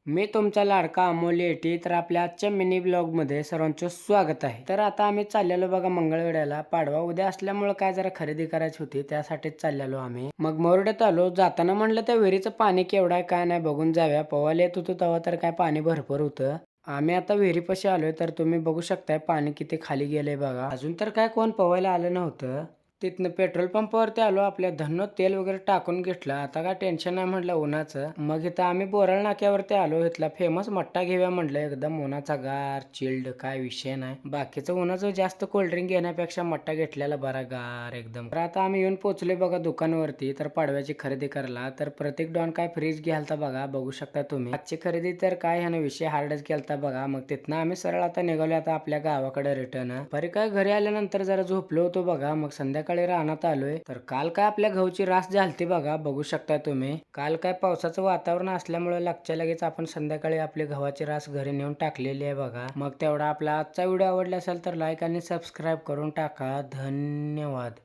मी तुमचा लाडका अमोल येटी. तर आपल्या आजच्या मिनी ब्लॉगमध्ये सर्वांचं स्वागत आहे. तर आता आम्ही चाललेलो बघा मंगळवेढ्याला. पाडवा उद्या असल्यामुळे काय जरा खरेदी करायची होती, त्यासाठीच चाललेलो आम्ही. मग मोरड्यात आलो. जाताना म्हणलं त्या विहिरीचं पाणी केवढं आहे काय नाही बघून जाऊया. पोवायला येत होतो तेव्हा तर काय पाणी भरपूर होतं. आम्ही आता विहिरीपाशी आलोय, तर तुम्ही बघू शकताय पाणी किती खाली गेलंय बघा. अजून तर काय कोण पोवायला आलं नव्हतं. तिथनं पेट्रोल पंपावरती आलो. आपल्या धन्नो तेल वगैरे टाकून घेतलं. आता काय टेन्शन नाही म्हटलं उन्हाचं. मग इथं आम्ही बोराळ नाक्यावरती आलो. इथला फेमस मट्टा घेऊया म्हटलं. एकदम उन्हाचा गार चिल्ड, काय विषय नाही. बाकीचं उन्हाचं जास्त कोल्ड्रिंक घेण्यापेक्षा मट्टा घेतलेला बरा गार एकदम. तर आता आम्ही येऊन पोहोचलोय बघा दुकानावरती. तर पाडव्याची खरेदी करायला. तर प्रत्येक डॉन काय फ्रीज घ्यालता बघा, बघू शकता तुम्ही. आजची खरेदी तर काय ह्यानं विषय हार्डच केलता बघा. मग तिथनं आम्ही सरळ आता निघालो आता आपल्या गावाकडे रिटर्न. बरे काय घरी आल्यानंतर जरा झोपलो होतो बघा. मग संध्याकाळी रानात आलोय. तर काल काय आपल्या गहूची रास झालती बघा, बघू शकता तुम्ही. काल काय पावसाचं वातावरण असल्यामुळे लगच्या लगेच आपण संध्याकाळी आपली गव्हाची रास घरी नेऊन टाकलेली आहे बघा. मग तेवढा आपला आजचा व्हिडिओ आवडला असेल तर लाईक आणि सबस्क्राईब करून टाका. धन्यवाद.